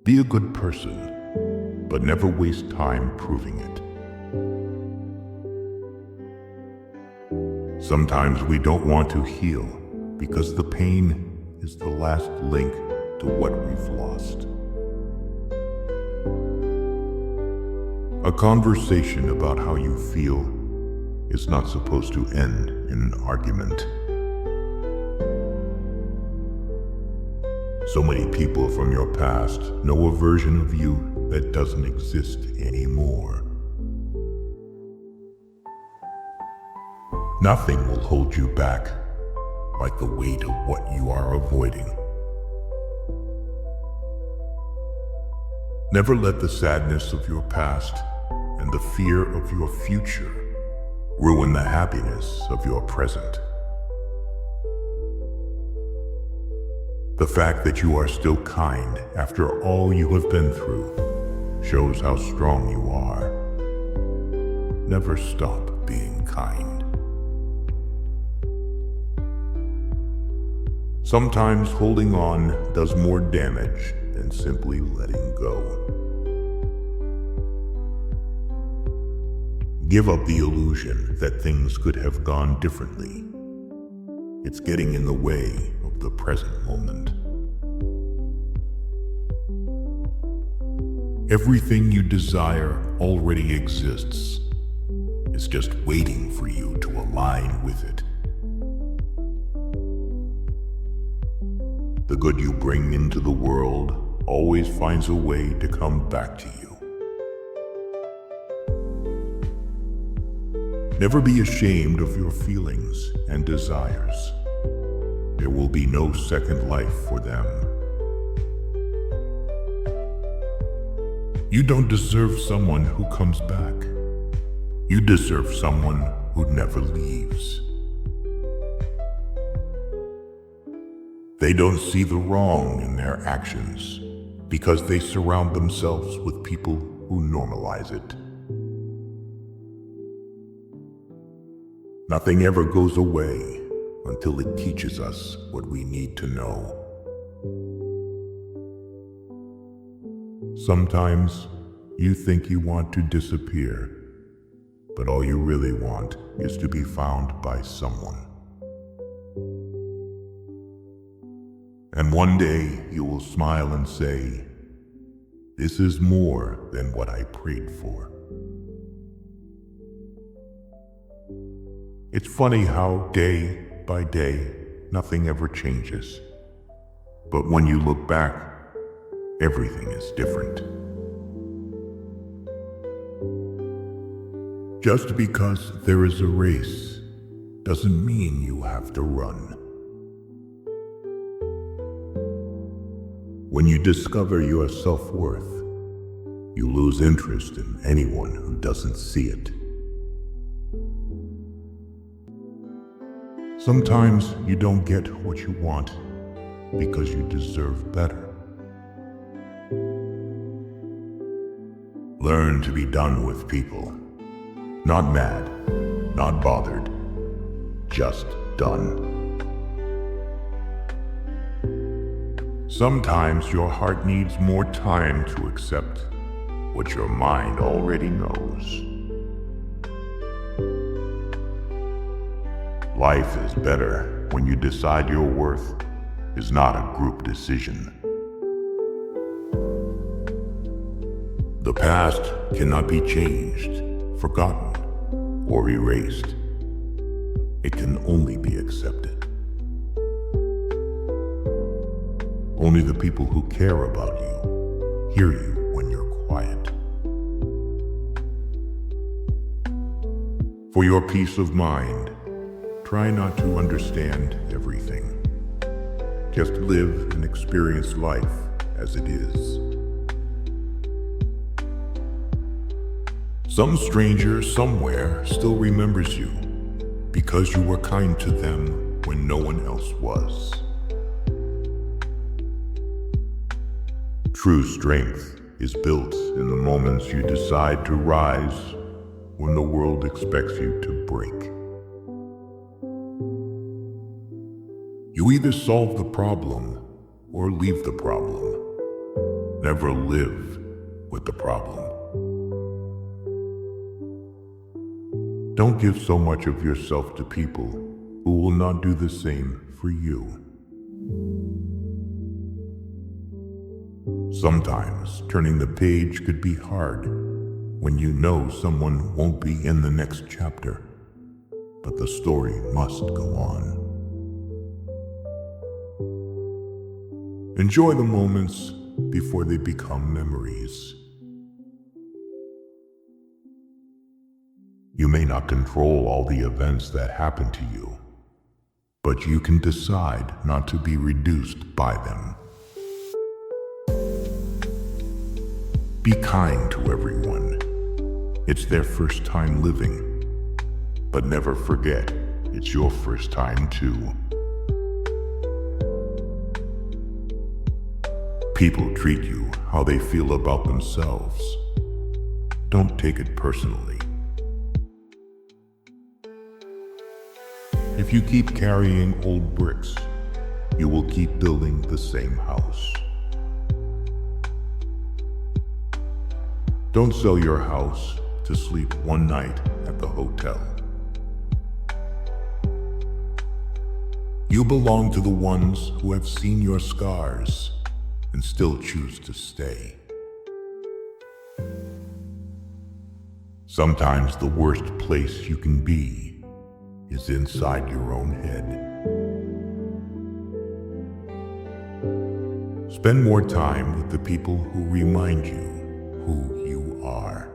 Be a good person, but never waste time proving it. Sometimes we don't want to heal because the pain is the last link to what we've lost. A conversation about how you feel is not supposed to end in an argument. So many people from your past know a version of you that doesn't exist anymore. Nothing will hold you back like the weight of what you are avoiding. Never let the sadness of your past and the fear of your future ruin the happiness of your present. The fact that you are still kind after all you have been through shows how strong you are. Never stop being kind. Sometimes holding on does more damage than simply letting go. Give up the illusion that things could have gone differently. It's getting in the way of the present moment. Everything you desire already exists. It's just waiting for you to align with it. The good you bring into the world always finds a way to come back to you. Never be ashamed of your feelings and desires. There will be no second life for them. You don't deserve someone who comes back. You deserve someone who never leaves. They don't see the wrong in their actions because they surround themselves with people who normalize it. Nothing ever goes away until it teaches us what we need to know. Sometimes you think you want to disappear, but all you really want is to be found by someone. And one day you will smile and say, "This is more than what I prayed for." It's funny how day by day nothing ever changes. But when you look back, everything is different. Just because there is a race doesn't mean you have to run. When you discover your self-worth, you lose interest in anyone who doesn't see it. Sometimes you don't get what you want because you deserve better. Learn to be done with people. Not mad, not bothered, just done. Sometimes your heart needs more time to accept what your mind already knows. Life is better when you decide your worth is not a group decision. The past cannot be changed, forgotten, or erased. It can only be accepted. Only the people who care about you hear you when you're quiet. For your peace of mind, try not to understand everything. Just live and experience life as it is. Some stranger somewhere still remembers you because you were kind to them when no one else was. True strength is built in the moments you decide to rise when the world expects you to break. You either solve the problem or leave the problem. Never live with the problem. Don't give so much of yourself to people who will not do the same for you. Sometimes turning the page could be hard when you know someone won't be in the next chapter, but the story must go on. Enjoy the moments before they become memories. You may not control all the events that happen to you, but you can decide not to be reduced by them. Be kind to everyone. It's their first time living, but never forget it's your first time too. People treat you how they feel about themselves. Don't take it personally. If you keep carrying old bricks, you will keep building the same house. Don't sell your house to sleep one night at the hotel. You belong to the ones who have seen your scars and still choose to stay. Sometimes the worst place you can be is inside your own head. Spend more time with the people who remind you who you are.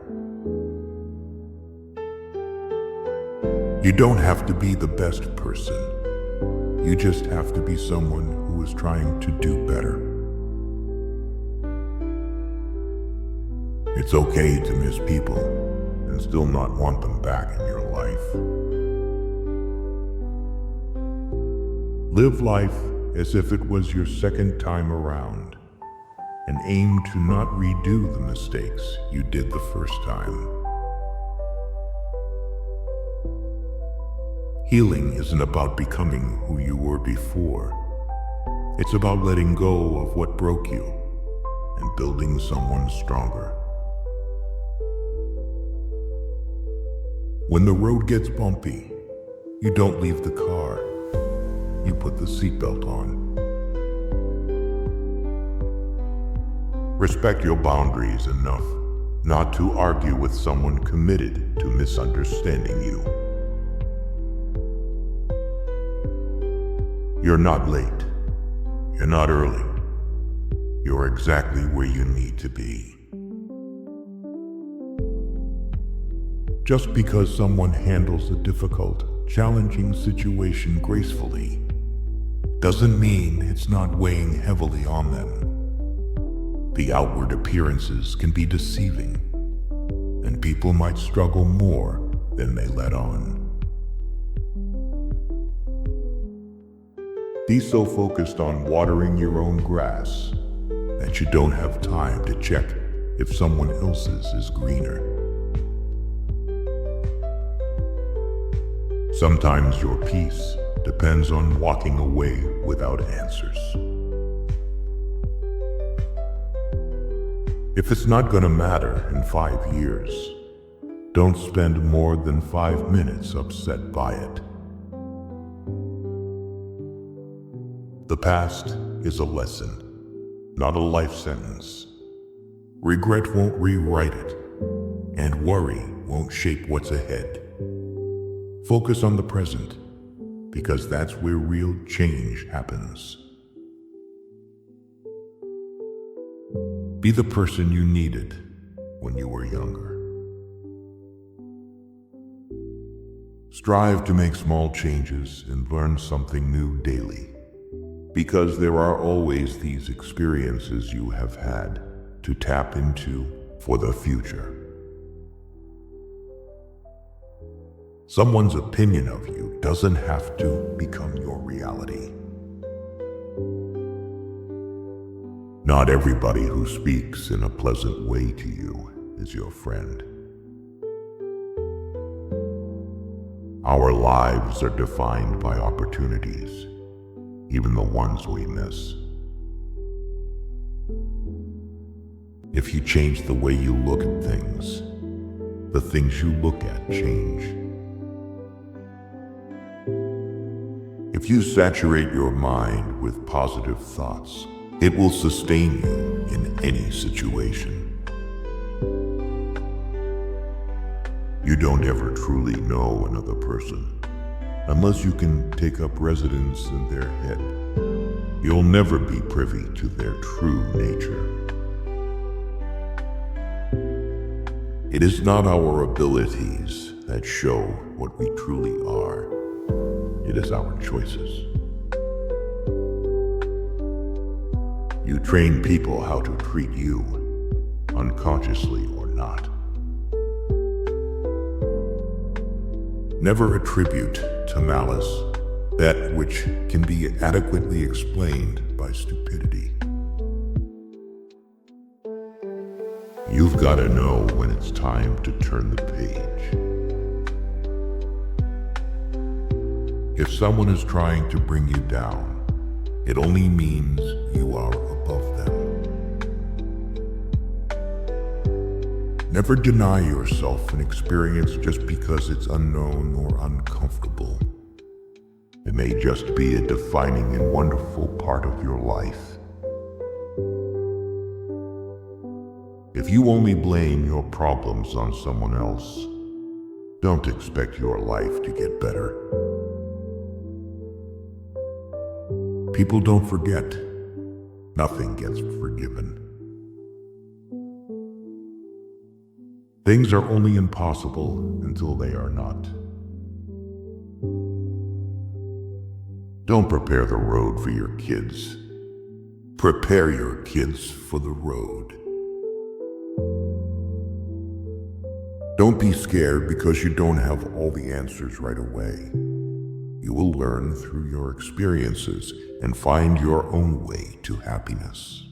You don't have to be the best person. You just have to be someone who is trying to do better. It's okay to miss people and still not want them back in your life. Live life as if it was your second time around, and aim to not redo the mistakes you did the first time. Healing isn't about becoming who you were before. It's about letting go of what broke you and building someone stronger. When the road gets bumpy, you don't leave the car. You put the seatbelt on. Respect your boundaries enough not to argue with someone committed to misunderstanding you. You're not late. You're not early. You're exactly where you need to be. Just because someone handles a difficult, challenging situation gracefully doesn't mean it's not weighing heavily on them. The outward appearances can be deceiving, and people might struggle more than they let on. Be so focused on watering your own grass that you don't have time to check if someone else's is greener. Sometimes your peace depends on walking away without answers. If it's not going to matter in 5 years, don't spend more than 5 minutes upset by it. The past is a lesson, not a life sentence. Regret won't rewrite it, and worry won't shape what's ahead. Focus on the present, because that's where real change happens. Be the person you needed when you were younger. Strive to make small changes and learn something new daily, because there are always these experiences you have had to tap into for the future. Someone's opinion of you doesn't have to become your reality. Not everybody who speaks in a pleasant way to you is your friend. Our lives are defined by opportunities, even the ones we miss. If you change the way you look at things, the things you look at change. If you saturate your mind with positive thoughts, it will sustain you in any situation. You don't ever truly know another person unless you can take up residence in their head. You'll never be privy to their true nature. It is not our abilities that show what we truly are. It is our choices. You train people how to treat you, unconsciously or not. Never attribute to malice that which can be adequately explained by stupidity. You've got to know when it's time to turn the page. If someone is trying to bring you down, it only means you are above them. Never deny yourself an experience just because it's unknown or uncomfortable. It may just be a defining and wonderful part of your life. If you only blame your problems on someone else, don't expect your life to get better. People don't forget. Nothing gets forgiven. Things are only impossible until they are not. Don't prepare the road for your kids. Prepare your kids for the road. Don't be scared because you don't have all the answers right away. You will learn through your experiences and find your own way to happiness.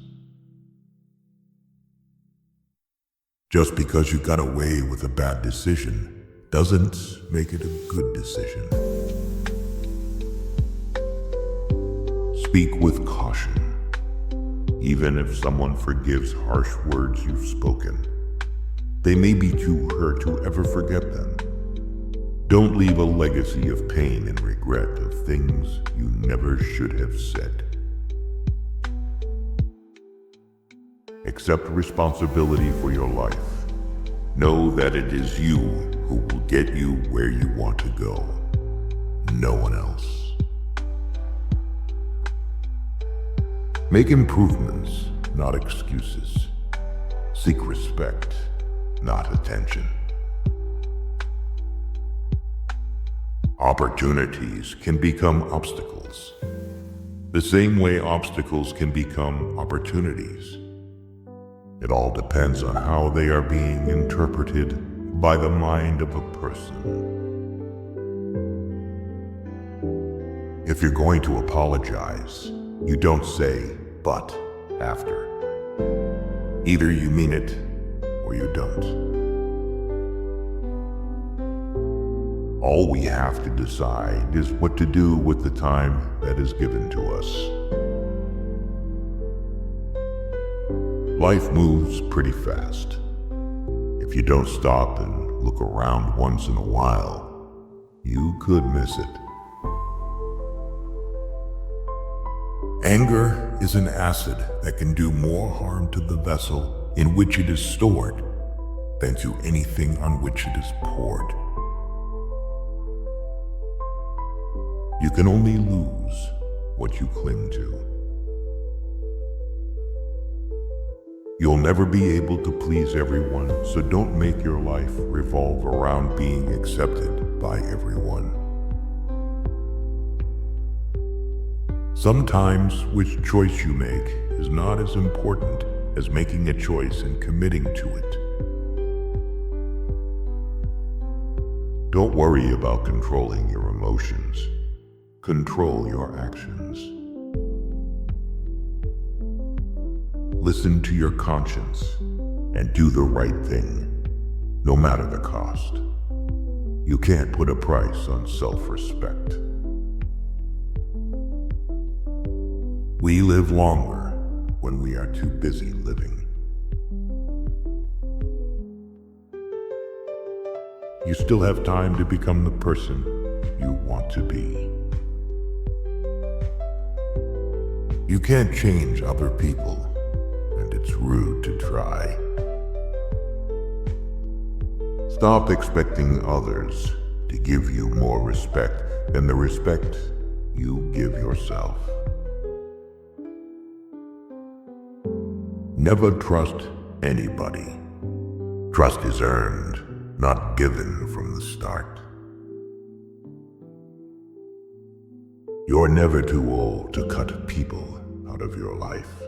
Just because you got away with a bad decision doesn't make it a good decision. Speak with caution. Even if someone forgives harsh words you've spoken, they may be too hurt to ever forget them. Don't leave a legacy of pain and regret of things you never should have said. Accept responsibility for your life. Know that it is you who will get you where you want to go, no one else. Make improvements, not excuses. Seek respect, not attention. Opportunities can become obstacles, the same way obstacles can become opportunities. It all depends on how they are being interpreted by the mind of a person. If you're going to apologize, you don't say, "but," after. Either you mean it or you don't. All we have to decide is what to do with the time that is given to us. Life moves pretty fast. If you don't stop and look around once in a while, you could miss it. Anger is an acid that can do more harm to the vessel in which it is stored than to anything on which it is poured. You can only lose what you cling to. You'll never be able to please everyone, so don't make your life revolve around being accepted by everyone. Sometimes which choice you make is not as important as making a choice and committing to it. Don't worry about controlling your emotions. Control your actions. Listen to your conscience and do the right thing, no matter the cost. You can't put a price on self-respect. We live longer when we are too busy living. you still have time to become the person you want to be. You can't change other people, and it's rude to try. Stop expecting others to give you more respect than the respect you give yourself. Never trust anybody. Trust is earned, not given from the start. You're never too old to cut people out of your life.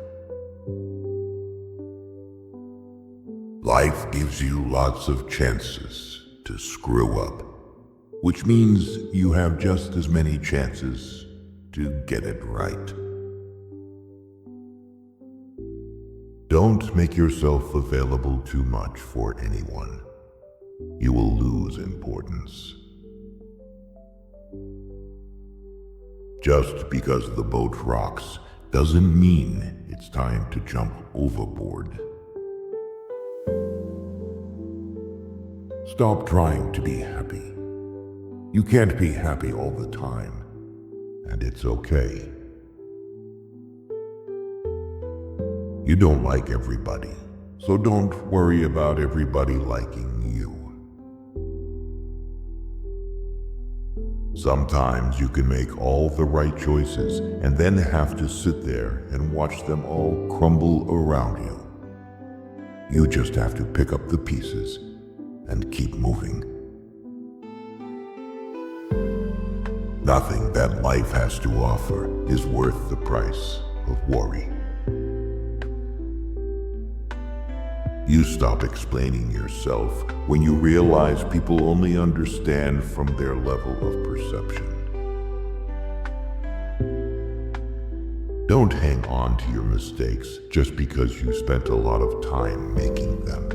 Life gives you lots of chances to screw up, which means you have just as many chances to get it right. Don't make yourself available too much for anyone. You will lose importance. Just because the boat rocks doesn't mean it's time to jump overboard. Stop trying to be happy. You can't be happy all the time, and it's okay. You don't like everybody, so don't worry about everybody liking you. Sometimes you can make all the right choices and then have to sit there and watch them all crumble around you. You just have to pick up the pieces and keep moving. Nothing that life has to offer is worth the price of worry. You stop explaining yourself when you realize people only understand from their level of perception. Don't hang on to your mistakes just because you spent a lot of time making them.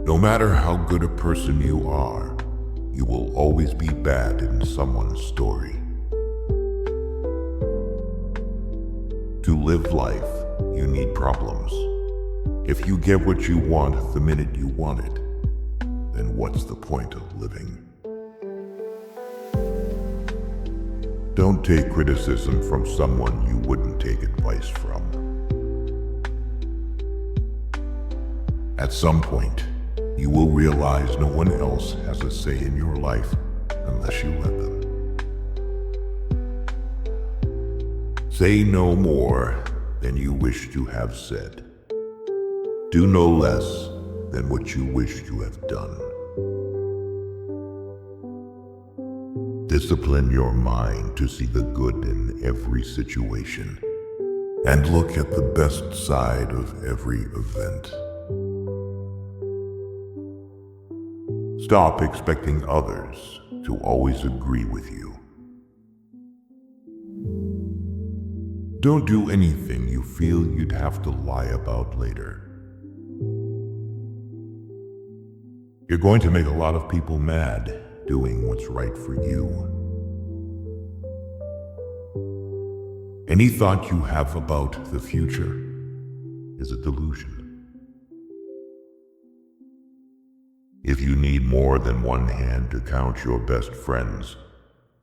No matter how good a person you are, you will always be bad in someone's story. To live life, you need problems. If you get what you want the minute you want it, then what's the point of living? Don't take criticism from someone you wouldn't take advice from. At some point, you will realize no one else has a say in your life unless you let them. Say no more than you wish to have said. Do no less than what you wish to have done. Discipline your mind to see the good in every situation and look at the best side of every event. Stop expecting others to always agree with you. Don't do anything you feel you'd have to lie about later. You're going to make a lot of people mad doing what's right for you. Any thought you have about the future is a delusion. If you need more than one hand to count your best friends,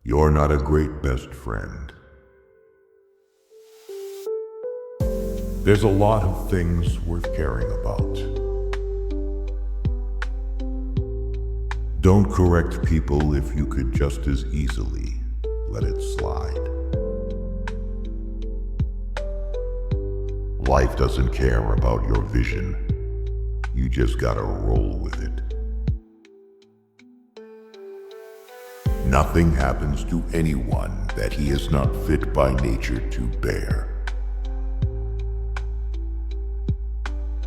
you're not a great best friend. There's a lot of things worth caring about. Don't correct people if you could just as easily let it slide. Life doesn't care about your vision. You just gotta roll with it. Nothing happens to anyone that he is not fit by nature to bear.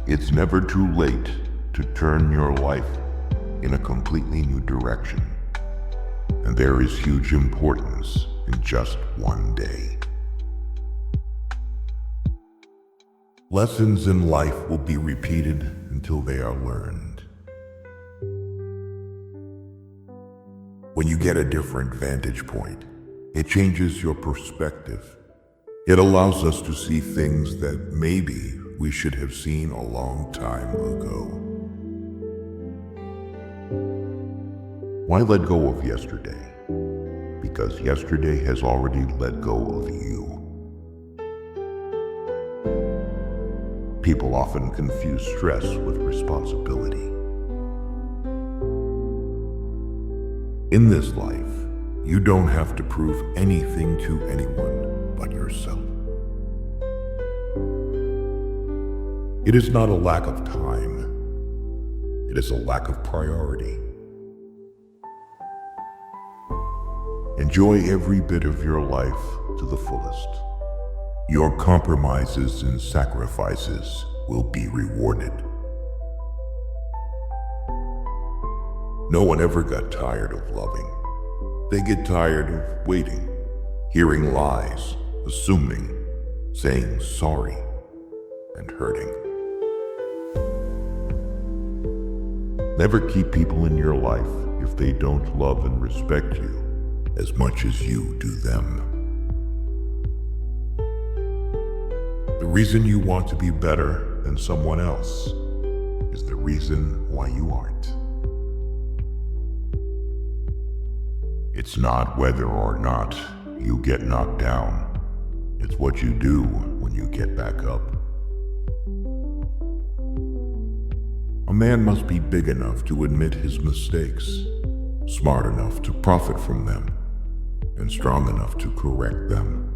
It's never too late to turn your life in a completely new direction, and there is huge importance in just one day. Lessons in life will be repeated until they are learned. When you get a different vantage point, it changes your perspective. It allows us to see things that maybe we should have seen a long time ago. Why let go of yesterday? Because yesterday has already let go of you. People often confuse stress with responsibility. In this life, you don't have to prove anything to anyone but yourself. It is not a lack of time. It is a lack of priority. Enjoy every bit of your life to the fullest. Your compromises and sacrifices will be rewarded. No one ever got tired of loving. They get tired of waiting, hearing lies, assuming, saying sorry, and hurting. Never keep people in your life if they don't love and respect you as much as you do them. The reason you want to be better than someone else is the reason why you aren't. It's not whether or not you get knocked down. It's what you do when you get back up. A man must be big enough to admit his mistakes, smart enough to profit from them, and strong enough to correct them.